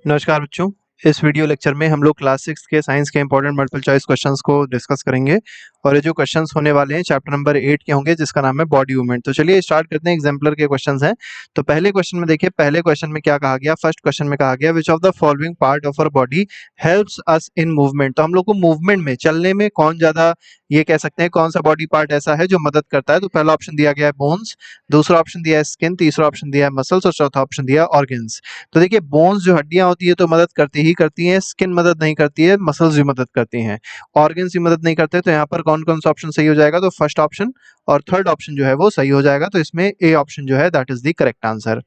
नमस्कार बच्चों। इस वीडियो लेक्चर में हम लोग क्लास 6 के साइंस के इंपॉर्टेंट मल्टीपल चॉइस क्वेश्चंस को डिस्कस करेंगे और ये जो क्वेश्चंस होने वाले हैं चैप्टर नंबर 8 के होंगे जिसका नाम है बॉडी मूवमेंट। तो चलिए स्टार्ट करते हैं। एग्जाम्पलर के क्वेश्चंस हैं। तो पहले क्वेश्चन में देखिए, पहले क्वेश्चन में क्या कहा गया। फर्स्ट क्वेश्चन में कहा गया which of the following part of our body helps us in movement. तो हम लोग को मूवमेंट में, चलने में कौन ज्यादा, ये कह सकते हैं कौन सा बॉडी पार्ट ऐसा है जो मदद करता है। तो पहला ऑप्शन दिया गया है बोन्स, दूसरा ऑप्शन दिया है स्किन, तीसरा ऑप्शन दिया है मसल्स और चौथा ऑप्शन दिया है ऑर्गन्स। तो देखिए बोन्स जो हड्डियां होती है तो मदद करती ही करती हैं, स्किन मदद नहीं करती है, मसल्स भी मदद करती हैं, ऑर्गन्स भी मदद नहीं करते। तो यहाँ पर कौन कौन सा ऑप्शन सही हो जाएगा। तो फर्स्ट ऑप्शन और थर्ड ऑप्शन जो है वो सही हो जाएगा। तो इसमें ए ऑप्शन जो है that is the correct answer.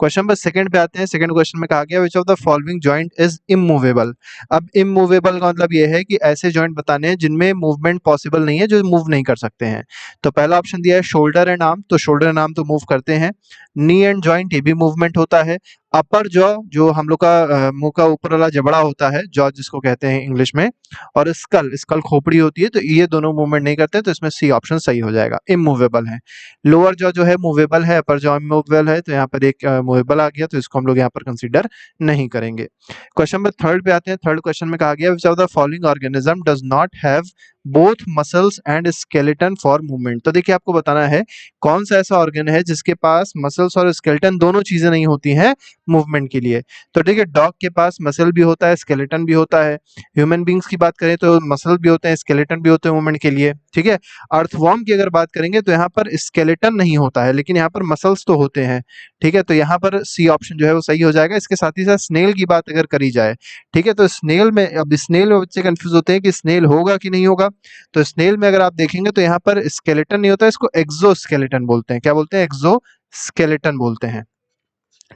Question number second पे आते हैं। सेकंड क्वेश्चन में कहा गया which of the following joint is immovable. अब इमूवेबल का मतलब ये है कि ऐसे जॉइंट बताने हैं जिनमें मूवमेंट पॉसिबल नहीं है, जो मूव नहीं कर सकते हैं। तो पहला ऑप्शन दिया है शोल्डर एंड आर्म, तो शोल्डर एंड आर्म तो मूव करते हैं। नी एंड जॉइंट, ये भी मूवमेंट होता है। अपर जॉ, जो हम लोग का मुंह का ऊपर वाला जबड़ा होता है, जॉ जिसको कहते हैं इंग्लिश में, और स्कल, स्कल खोपड़ी होती है, तो ये दोनों मूवमेंट नहीं करते। तो इसमें सी ऑप्शन सही हो जाएगा, इमूवेबल है। लोअर जॉ जो है मूवेबल है, अपर जॉ इमूवेबल है, तो यहाँ पर एक मूवेबल आ गया, तो इसको हम लोग यहाँ पर कंसीडर नहीं करेंगे। क्वेश्चन नंबर थर्ड पे आते हैं। थर्ड क्वेश्चन में कहा गया which of the following organism does not have both muscles and skeleton for movement. तो देखिए आपको बताना है कौन सा ऐसा ऑर्गन है जिसके पास मसल्स और स्केलेटन दोनों चीजें नहीं होती हैं मूवमेंट के लिए। तो ठीक है, डॉग के पास मसल भी होता है, स्केलेटन भी होता है। ह्यूमन बींग्स की बात करें तो मसल भी होते हैं, स्केलेटन भी होते हैं मूवमेंट के लिए। ठीक है, अर्थवॉर्म की अगर बात करेंगे तो यहाँ पर स्केलेटन नहीं होता है, लेकिन यहाँ पर मसल्स तो होते हैं। ठीक है, तो यहाँ पर सी ऑप्शन जो है वो सही हो जाएगा। इसके साथ ही साथ स्नेल की बात अगर करी जाए, ठीक है, तो स्नेल में, अब स्नेल में बच्चे कंफ्यूज होते हैं कि स्नेल होगा कि नहीं होगा। तो स्नेल में अगर आप देखेंगे तो यहाँ पर स्केलेटन नहीं होता, इसको एक्सोस्केलेटन बोलते हैं। क्या बोलते हैं? एक्सोस्केलेटन बोलते हैं।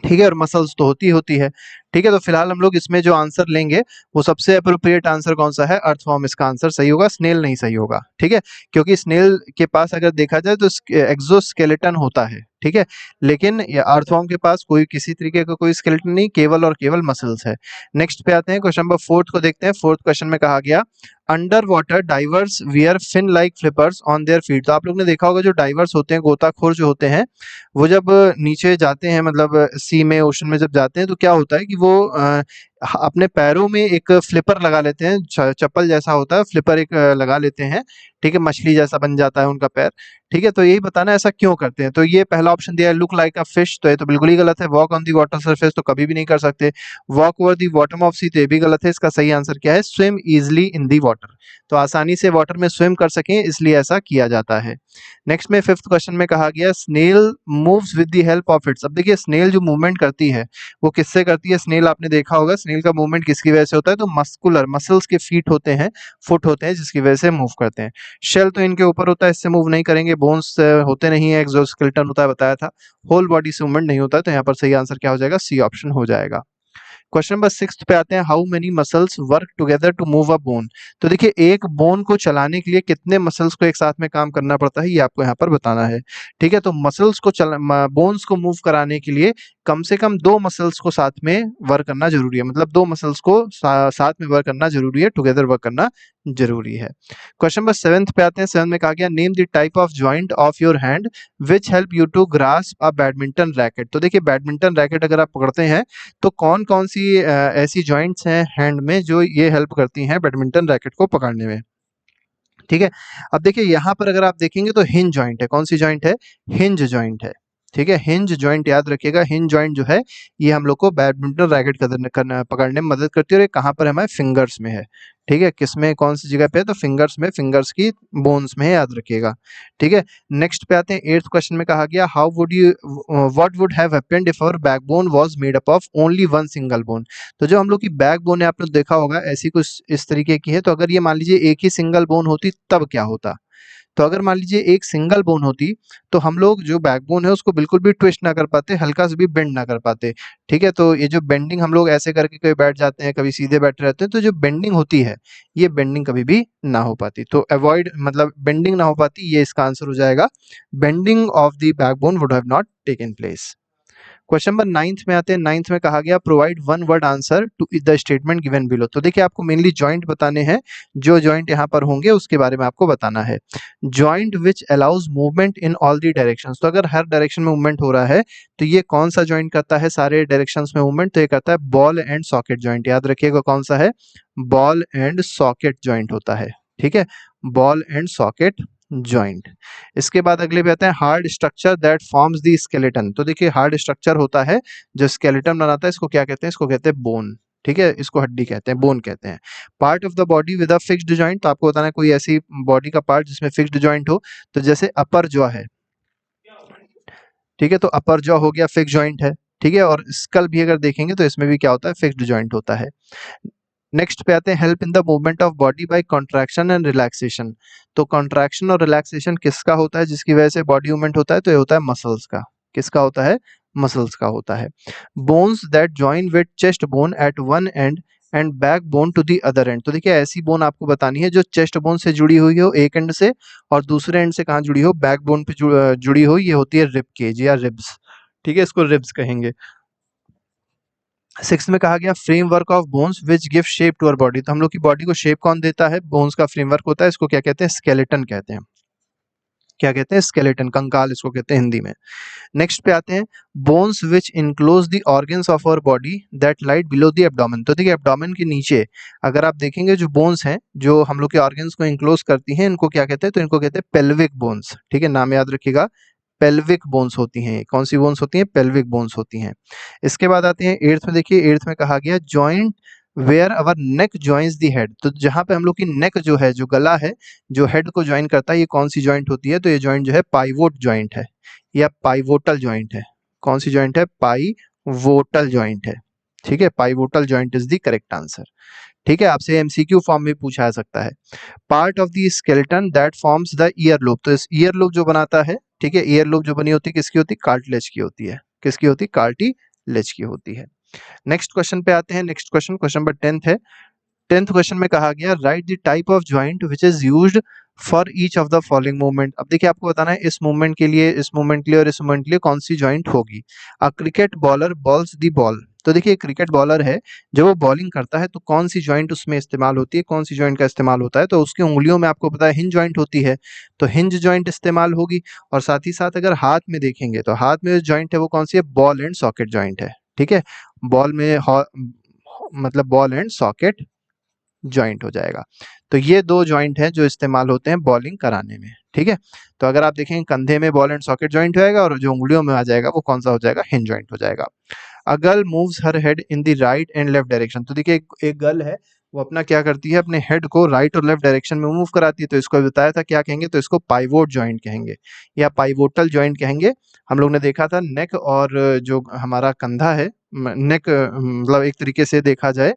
ठीक है, और मसल्स तो होती है। ठीक है, तो फिलहाल हम लोग इसमें जो आंसर लेंगे वो सबसे अप्रोप्रिएट आंसर कौन सा है? अर्थवॉर्म इसका आंसर सही होगा, स्नेल नहीं सही होगा। ठीक है, क्योंकि स्नेल के पास अगर देखा जाए तो एक्सोस्केलेटन होता है। ठीक है, लेकिन अर्थवॉर्म के पास कोई किसी तरीके का कोई स्केलेटन नहीं, केवल और केवल मसल्स है। नेक्स्ट पे आते हैं, क्वेश्चन नंबर फोर्थ को देखते हैं। फोर्थ क्वेश्चन में कहा गया under water divers wear fin like flippers on their feet. तो आप लोग ने देखा होगा जो डाइवर्स होते हैं, गोताखोर जो होते हैं, वो जब नीचे जाते हैं, मतलब सी में, ओशन में जब जाते हैं, तो क्या होता है कि वो अपने पैरों में एक फ्लिपर लगा लेते हैं, चप्पल जैसा होता है, फ्लिपर एक लगा लेते हैं। ठीक है, मछली जैसा बन जाता है उनका पैर। ठीक है, तो यही बताना ऐसा क्यों करते हैं। तो ये पहला ऑप्शन दिया है लुक लाइक अ फिश, तो ये तो बिल्कुल ही गलत है। Walk on the water surface, तो कभी भी नहीं कर सकते। Walk over the bottom of sea, तो ये भी गलत है। इसका सही आंसर क्या है? Swim easily in the water, तो आसानी से वाटर में स्विम कर सकें इसलिए ऐसा किया जाता है। नेक्स्ट में फिफ्थ क्वेश्चन में कहा गया snail moves with the help of its. अब देखिए स्नेल जो मूवमेंट करती है वो किससे करती है? स्नेल आपने देखा होगा, स्नेल का मूवमेंट किसकी वजह से होता है? तो मस्कुलर, मसल्स के फीट होते हैं, फुट होते हैं, जिसकी वजह से मूव करते हैं। शेल तो इनके ऊपर होता है, इससे मूव नहीं करेंगे। बोन्स होते नहीं है, एक्सोस्केलेटन होता है, बताया था। होल बॉडी से मूवमेंट नहीं होता है, तो यहाँ पर सही आंसर क्या हो जाएगा? सी ऑप्शन हो जाएगा। क्वेश्चन नंबर सिक्स पे आते हैं। How many muscles work together to move a bone. तो देखिए एक बोन को चलाने के लिए कितने मसल्स को एक साथ में काम करना पड़ता है, ये आपको यहाँ पर बताना है। ठीक है, तो मसल्स को बोन्स को मूव कराने के लिए कम से कम दो मसल्स को साथ में वर्क करना जरूरी है, मतलब दो मसल्स को साथ में वर्क करना जरूरी है, टुगेदर वर्क करना जरूरी है। क्वेश्चन नंबर सेवंथ पे आते हैं। सेवंथ में कहा गया name the type of joint of your hand which help you to grasp a badminton racket. तो देखिए बैडमिंटन रैकेट अगर आप पकड़ते हैं तो कौन कौन सी ऐसी जॉइंट्स हैं हैंड में जो ये हेल्प करती हैं बैडमिंटन रैकेट को पकड़ने में। ठीक है, अब देखिए यहाँ पर अगर आप देखेंगे तो हिंज जॉइंट है। कौन सी जॉइंट है? हिंज जॉइंट है। ठीक है, हिंज जॉइंट याद रखिएगा। हिंज जॉइंट जो है ये हम लोग को बैडमिंटन रैकेट पकड़ने में मदद करती है, और ये कहाँ पर है? हमारे फिंगर्स में है। ठीक है, किसमें, कौन सी जगह पे है? तो फिंगर्स में, फिंगर्स की बोन्स में है, याद रखिएगा। ठीक है, नेक्स्ट पे आते हैं। एट्थ क्वेश्चन में कहा गया how would you what would have happened if our backbone was made up of only one single bone. तो जो हम लोग की बैकबोन है, आपने देखा होगा ऐसी कुछ इस तरीके की है, तो अगर ये मान लीजिए एक ही सिंगल बोन होती तब क्या होता? तो अगर मान लीजिए एक सिंगल बोन होती तो हम लोग जो बैकबोन है उसको बिल्कुल भी ट्विस्ट ना कर पाते, हल्का से भी बेंड ना कर पाते। ठीक है, तो ये जो बेंडिंग हम लोग ऐसे करके कभी बैठ जाते हैं, कभी सीधे बैठे रहते हैं, तो जो बेंडिंग होती है ये बेंडिंग कभी भी ना हो पाती। तो अवॉइड, मतलब बेंडिंग ना हो पाती, ये इसका आंसर हो जाएगा। Bending of the backbone would have not taken place. Question number 9th में आते हैं। 9th में कहा गया provide one word answer to the statement given below. तो देखिए आपको मेनली जॉइंट बताने हैं, जो जॉइंट यहाँ पर होंगे उसके बारे में आपको बताना है। Joint which allows movement in all the directions, तो अगर हर डायरेक्शन में मूवमेंट हो रहा है तो ये कौन सा जॉइंट करता है सारे डायरेक्शंस में मूवमेंट, तो ये करता है बॉल एंड सॉकेट जॉइंट। याद रखिएगा कौन सा है, बॉल एंड सॉकेट जॉइंट होता है, ठीक है, बॉल एंड सॉकेट जॉइंट। इसके बाद अगले पे आते हैं hard structure that forms the skeleton. तो देखिए हार्ड स्ट्रक्चर होता है जो स्केलेटन बनाता है, इसको क्या कहते हैं, इसको कहते हैं बोन, ठीक है, इसको हड्डी कहते हैं, बोन कहते हैं। Part of the body with a fixed joint, तो आपको बताना है कोई ऐसी बॉडी का पार्ट जिसमें फिक्स्ड जॉइंट हो, तो जैसे अपर जॉ है, ठीक है, तो अपर जॉ हो गया फिक्स्ड जॉइंट है, ठीक है, और स्कल भी अगर देखेंगे तो इसमें भी क्या होता है, फिक्स्ड जॉइंट होता है। नेक्स्ट पे आते हैं help in the movement of body by contraction and relaxation. तो कॉन्ट्रैक्शन और रिलैक्सेशन किसका होता है जिसकी वजह से बॉडी मूवमेंट होता है, तो ये होता है मसल्स का। किसका होता है, मसल्स का होता है। Bones that join with chest bone at one end and back bone to the other end. तो देखिए ऐसी बोन आपको बतानी है जो चेस्ट बोन से जुड़ी हुई हो एक एंड से, और दूसरे एंड से कहाँ जुड़ी हो, बैक बोन पे जुड़ी हो, ये होती है रिब केज या रिब्स, ठीक है, इसको रिब्स कहेंगे। 6 में कहा गया framework of bones which give shape to our body. तो हम लोग की बॉडी को शेप कौन देता है, बोन्स का फ्रेमवर्क होता है, इसको क्या कहते हैं, स्केलेटन कहते हैं। क्या कहते हैं, स्केलेटन, कंकाल इसको कहते हैं हिंदी में। नेक्स्ट पे आते हैं bones which enclose the organs of our body that light below the abdomen. तो देखिए एब्डोमेन के नीचे अगर आप देखेंगे जो बोन्स हैं जो हम लोग के ऑर्गन्स को इंक्लोज करती हैं, इनको क्या कहते हैं, तो इनको कहते हैं पेल्विक बोन्स, ठीक है, नाम याद रखिएगा, पेल्विक बोन्स होती हैं। कौन सी बोन्स होती हैं, पेल्विक बोन्स होती हैं। इसके बाद आते हैं 8th में, देखिए 8th में कहा गया joint where our neck joins the head. तो जहां पे हम लोग की नेक जो है, जो गला है, जो हेड को ज्वाइन करता है, ये कौन सी जॉइंट होती है, तो ये जॉइंट जो है पाइवोट जॉइंट है या पाइवोटल जॉइंट है। कौन सी जॉइंट है, पाइवोटल जॉइंट है, ठीक है, pivotal joint is the correct answer, ठीक है, आपसे एमसीक्यू फॉर्म में पूछा जा सकता है। Part of the skeleton that forms the ear lobe. तो इस ईयर लोब जो बनाता है, ठीक है, ईयर लोब जो बनी होती है किसकी होती है, कार्टिलेज की होती है। किसकी होती है, कार्टिलेज की होती है। नेक्स्ट क्वेश्चन पे आते हैं। Next question, question number 10th है। 10th क्वेश्चन में कहा गया right the type of joint which is used for each of the following movement. अब देखिए आपको बताना है इस मूवमेंट के लिए, इस मूवमेंट के लिए और इस मूवमेंट के लिए कौन सी जॉइंट होगी। A cricket bowler bowls the ball. तो देखिए क्रिकेट बॉलर है, जब वो बॉलिंग करता है तो कौन सी जॉइंट उसमें इस्तेमाल होती है, कौन सी जॉइंट का इस्तेमाल होता है, तो उसकी उंगलियों में आपको पता है हिंज जॉइंट होती है, तो हिंज जॉइंट इस्तेमाल होगी। और साथ ही साथ अगर हाथ में देखेंगे तो हाथ में जो जॉइंट है वो कौन सी है, बॉल एंड सॉकेट जॉइंट है, ठीक है, बॉल में मतलब बॉल एंड सॉकेट जॉइंट हो जाएगा। तो ये दो जॉइंट हैं जो इस्तेमाल होते हैं बॉलिंग कराने में, ठीक है। तो अगर आप देखेंगे कंधे में बॉल एंड सॉकेट जॉइंट होएगा और जो उंगलियों में आ जाएगा वो कौन सा हो जाएगा, हिंज जॉइंट हो जाएगा। A girl moves her head in the right and left direction. तो देखिए एक गर्ल है, वो अपना क्या करती है, अपने हेड को राइट और लेफ्ट डायरेक्शन में मूव कराती है, तो इसको बताया था क्या कहेंगे, तो इसको पाइवोट जॉइंट कहेंगे या पाइवोटल जॉइंट कहेंगे। हम लोग ने देखा था नेक और जो हमारा कंधा है, नेक मतलब एक तरीके से देखा जाए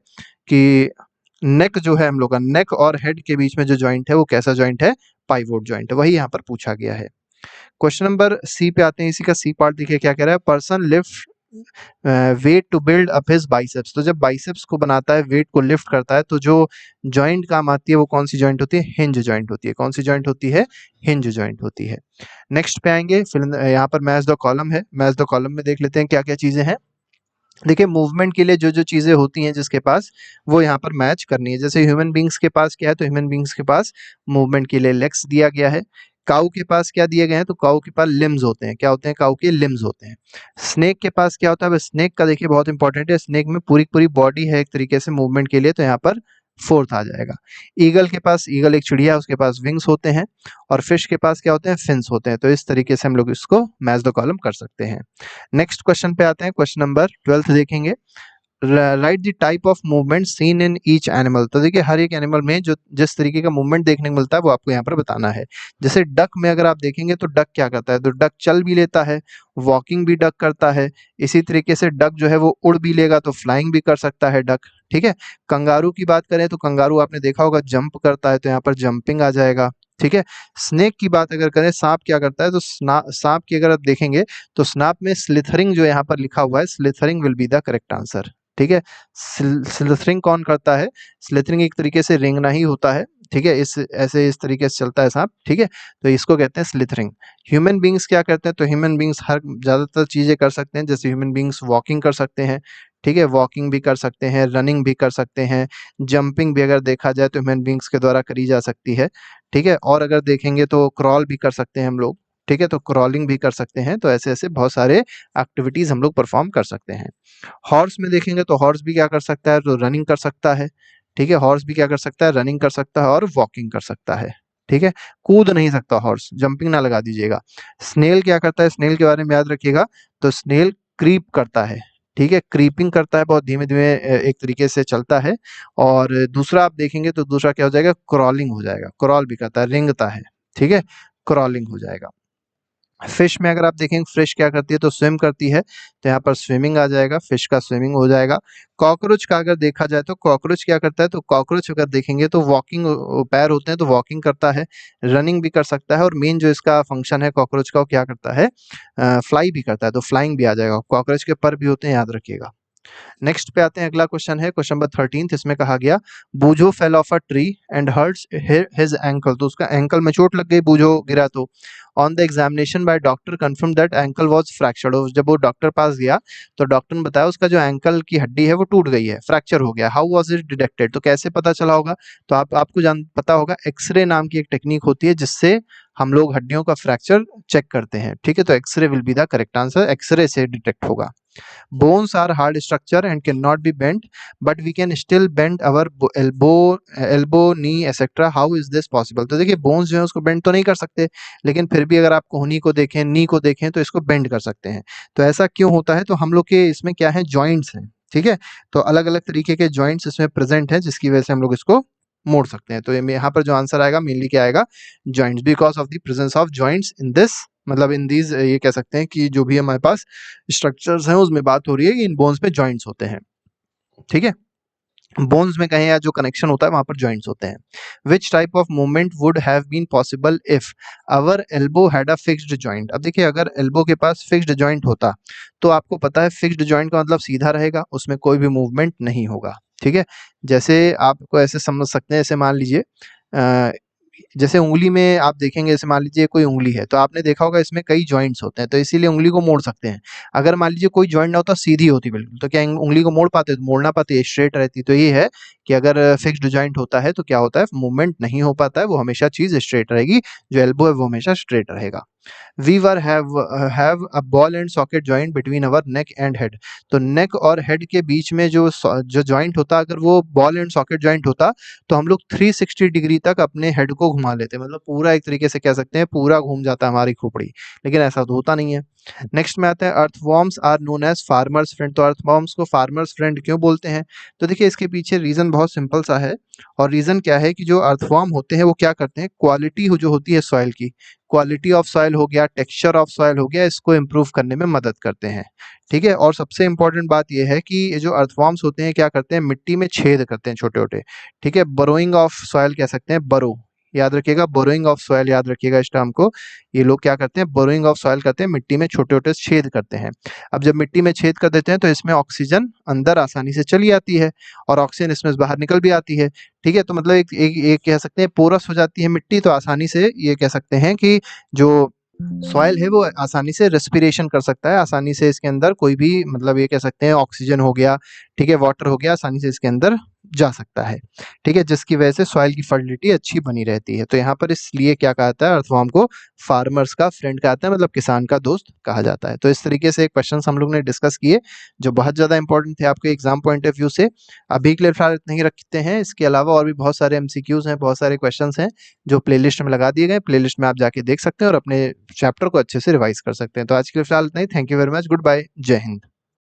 कि नेक जो है हम लोग का, नेक और हेड के बीच में जो जॉइंट है वो कैसा जॉइंट है, पाइवोट जॉइंट है, वही यहाँ पर पूछा गया है। क्वेश्चन नंबर सी पे आते हैं। इसी का सी पार्ट देखिए क्या कह रहा है, person lift weight to build up his biceps. तो जब बाइसेप्स को बनाता है, वेट को लिफ्ट करता है, तो जो जॉइंट काम आती है वो कौन सी जॉइंट होती है, हिंज जॉइंट होती है। कौन सी जॉइंट होती है, हिंज जॉइंट होती है। नेक्स्ट पे आएंगे, फिर यहाँ पर मैच द कॉलम है, मैच द कॉलम में देख लेते हैं क्या क्या चीजें हैं। देखिए मूवमेंट के लिए जो जो चीजें होती हैं जिसके पास, वो यहाँ पर मैच करनी है। जैसे ह्यूमन बींग्स के पास क्या है, तो ह्यूमन बींग्स के पास मूवमेंट के लिए लेग्स दिया गया है। काऊ के पास क्या दिए गए हैं, तो काऊ के पास लिम्स होते हैं। क्या होते हैं, काऊ के लिम्स होते हैं। स्नेक के पास क्या होता है, स्नेक का देखिए बहुत इंपॉर्टेंट है, स्नेक में पूरी पूरी बॉडी है एक तरीके से मूवमेंट के लिए, तो यहाँ पर फोर्थ आ जाएगा। ईगल के पास, ईगल एक चिड़िया है, उसके पास विंग्स होते हैं। और फिश के पास क्या होते हैं, फिन्स होते हैं। तो इस तरीके से हम लोग इसको मैच द कॉलम कर सकते हैं। नेक्स्ट क्वेश्चन पे आते हैं, क्वेश्चन नंबर 12 देखेंगे। Right the type of movement seen in each animal. तो देखिए हर एक एनिमल में जो जिस तरीके का मूवमेंट देखने को मिलता है वो आपको यहाँ पर बताना है। जैसे डक में अगर आप देखेंगे तो डक क्या करता है, तो डक चल भी लेता है, वॉकिंग भी डक करता है। इसी तरीके से डक जो है वो उड़ भी लेगा, तो फ्लाइंग भी कर सकता है डक, ठीक है। कंगारू की बात करें तो कंगारू आपने देखा होगा जंप करता है, तो यहाँ पर जंपिंग आ जाएगा, ठीक है। स्नेक की बात अगर करें, सांप क्या करता है, तो सांप की अगर आप देखेंगे तो सांप में स्लिथरिंग जो यहाँ पर लिखा हुआ है, slithering will be the correct answer, ठीक है। स्लिथरिंग कौन करता है, स्लिथरिंग एक तरीके से रेंगना ही होता है, ठीक है, इस तरीके से चलता है सांप, ठीक है, तो इसको कहते हैं स्लिथरिंग। ह्यूमन बींग्स क्या करते हैं, तो ह्यूमन बींग्स हर ज़्यादातर चीज़ें कर सकते हैं, जैसे ह्यूमन बींग्स वॉकिंग कर सकते हैं, ठीक है, वॉकिंग भी कर सकते हैं, रनिंग भी कर सकते हैं, जंपिंग भी अगर देखा जाए तो ह्यूमन बींग्स के द्वारा करी जा सकती है, ठीक है, और अगर देखेंगे तो क्रॉल भी कर सकते हैं हम लोग, ठीक है, तो क्रॉलिंग भी कर सकते हैं, तो ऐसे-ऐसे बहुत सारे एक्टिविटीज़ हम लोग परफॉर्म कर सकते हैं। हॉर्स में देखेंगे तो हॉर्स भी क्या कर सकता है, तो रनिंग कर सकता है, ठीक है, हॉर्स भी क्या कर सकता है, रनिंग कर सकता है और वॉकिंग कर सकता है, ठीक है, कूद नहीं सकता हॉर्स, जंपिंग ना लगा दीजिएगा। स्नेल क्या करता है, स्नेल के बारे में याद रखिएगा, तो स्नेल क्रीप करता है, ठीक है, क्रीपिंग करता है, बहुत धीमे-धीमे एक तरीके से चलता है। और दूसरा आप देखेंगे तो दूसरा क्या हो जाएगा, क्रॉलिंग हो जाएगा, क्रॉल भी करता है, रेंगता है, ठीक है, क्रॉलिंग हो जाएगा। फिश में अगर आप देखेंगे फिश क्या करती है, तो स्विम करती है, तो यहाँ पर स्विमिंग आ जाएगा, फिश का स्विमिंग हो जाएगा। कॉकरोच का अगर देखा जाए तो कॉकरोच क्या करता है, तो कॉकरोच अगर देखेंगे तो वॉकिंग पैर होते हैं तो वॉकिंग करता है, रनिंग भी कर सकता है, और मेन जो इसका फंक्शन है कॉकरोच का वो क्या करता है, फ्लाई भी करता है, तो फ्लाइंग भी आ जाएगा। कॉकरोच के पर भी होते हैं, याद रखिएगा। नेक्स्ट पे आते हैं, अगला क्वेश्चन है क्वेश्चन नंबर 13। इसमें कहा गया बूझो fell off a tree and hurts his ankle, तो उसका एंकल में चोट लग गई, बूझो गिरा तो। On the examination by doctor confirm that ankle was fractured, जब वो डॉक्टर पास गया तो डॉक्टर ने बताया उसका जो एंकल की हड्डी है वो टूट गई है, फ्रैक्चर हो गया। हाउ वाज इट डिटेक्टेड, तो कैसे पता चला होगा, तो आपको जान पता होगा, एक्सरे नाम की एक टेक्निक होती है जिससे हम लोग हड्डियों का फ्रैक्चर चेक करते हैं, ठीक है, तो x-ray will be the correct answer, x-ray से डिटेक्ट होगा। Bones are hard structure and cannot be bent, but we can still bend our knee, etc. How is this possible? तो देखिए बोन्स जो है उसको बेंड तो नहीं कर सकते, लेकिन फिर भी अगर आप कोहनी को देखें, नी को देखें, तो इसको बेंड कर सकते हैं। तो ऐसा क्यों होता है, तो हम लोग के इसमें क्या है, जॉइंट्स हैं, ठीक है, तो अलग अलग तरीके के जॉइंट्स इसमें प्रेजेंट हैं, जिसकी वजह से हम लोग इसको मोड़ सकते हैं। तो यहाँ पर जो आंसर आएगा मेनली क्या आएगा, joints, because of the presence of joints in this, मतलब इन दीज, ये कह सकते हैं कि जो भी हमारे पास स्ट्रक्चर्स हैं उसमें बात हो रही है कि इन बोन्स पे जॉइंट्स होते हैं, ठीक है, बोन्स में कहें या जो कनेक्शन होता है वहां पर जॉइंट्स होते हैं। Which type of movement would have been possible if our elbow had a fixed joint, अब देखिए अगर एल्बो के पास फिक्स्ड जॉइंट होता तो आपको पता है फिक्स्ड जॉइंट का मतलब सीधा रहेगा, उसमें कोई भी मूवमेंट नहीं होगा, ठीक है, जैसे आपको ऐसे समझ सकते हैं, ऐसे मान लीजिए जैसे उंगली में आप देखेंगे, जैसे मान लीजिए कोई उंगली है तो आपने देखा होगा इसमें कई जॉइंट्स होते हैं, तो इसीलिए उंगली को मोड़ सकते हैं। अगर मान लीजिए कोई जॉइंट ना होता, सीधी होती बिल्कुल, तो क्या उंगली को मोड़ पाते, तो मोड़ ना पाते, स्ट्रेट रहती। तो ये है कि अगर फिक्स्ड जॉइंट होता है तो क्या होता है, मूवमेंट नहीं हो पाता है, वो हमेशा चीज स्ट्रेट रहेगी, जो एल्बो है वो हमेशा स्ट्रेट रहेगा। We have a ball and socket joint between our neck and head, तो नेक और हेड के बीच में जो जॉइंट होता, अगर वो बॉल एंड सॉकेट जॉइंट होता तो हम लोग 360 डिग्री तक अपने हेड को घुमा लेते, मतलब पूरा एक तरीके से कह सकते हैं पूरा घूम जाता है हमारी खोपड़ी, लेकिन ऐसा तो होता नहीं है। नेक्स्ट में आते हैं, earthworms are known as farmers friend, तो अर्थवॉर्म्स को फार्मर्स फ्रेंड क्यों बोलते हैं, तो देखिए इसके पीछे रीजन बहुत सिंपल सा है, और रीजन क्या है कि जो अर्थवॉर्म होते हैं वो क्या करते हैं, क्वालिटी जो होती है सॉइल की, क्वालिटी ऑफ सॉइल हो गया, टेक्सचर ऑफ सॉइल हो गया, इसको इम्प्रूव करने में मदद करते हैं, ठीक है, और सबसे इंपॉर्टेंट बात यह है कि ये जो अर्थवॉर्म्स होते हैं क्या करते हैं, मिट्टी में छेद करते हैं छोटे छोटे, ठीक है, बरोइंग ऑफ सॉइल कह सकते हैं, बरो, याद रखिएगा, बोरोइंग ऑफ सॉइल याद रखिएगा इस टर्म को, ये लोग क्या करते हैं, बोरोइंग ऑफ सॉइल करते हैं, मिट्टी में छोटे छोटे छेद करते हैं। अब जब मिट्टी में छेद कर देते हैं तो इसमें ऑक्सीजन अंदर आसानी से चली आती है और ऑक्सीजन इसमें से बाहर निकल भी आती है, ठीक है, तो मतलब एक कह सकते हैं पोरस हो जाती है मिट्टी, तो आसानी से ये कह सकते हैं कि जो सॉइल है वो आसानी से रेस्पिरेशन कर सकता है, आसानी से इसके अंदर कोई भी, मतलब ये कह सकते हैं ऑक्सीजन हो गया, ठीक है, वाटर हो गया, आसानी से इसके अंदर जा सकता है, ठीक है, जिसकी वजह से सॉइल की फर्टिलिटी अच्छी बनी रहती है। तो यहाँ पर इसलिए क्या कहा जाता है, अर्थवॉर्म को फार्मर्स का फ्रेंड कहा जाता है, मतलब किसान का दोस्त कहा जाता है। तो इस तरीके से क्वेश्चन हम लोग ने डिस्कस किए जो बहुत ज़्यादा इंपॉर्टेंट थे आपके एग्जाम पॉइंट ऑफ व्यू से। अभी के लिए फिलहाल इतना ही रखते हैं, इसके अलावा और भी बहुत सारे एमसीक्यूज हैं, बहुत सारे क्वेश्चन हैं जो प्लेलिस्ट में लगा दिए गए, प्लेलिस्ट में आप जाके देख सकते हैं और अपने चैप्टर को अच्छे से रिवाइज कर सकते हैं। तो आज के लिए फिलहाल इतना ही, thank you very much, good bye, जय हिंद।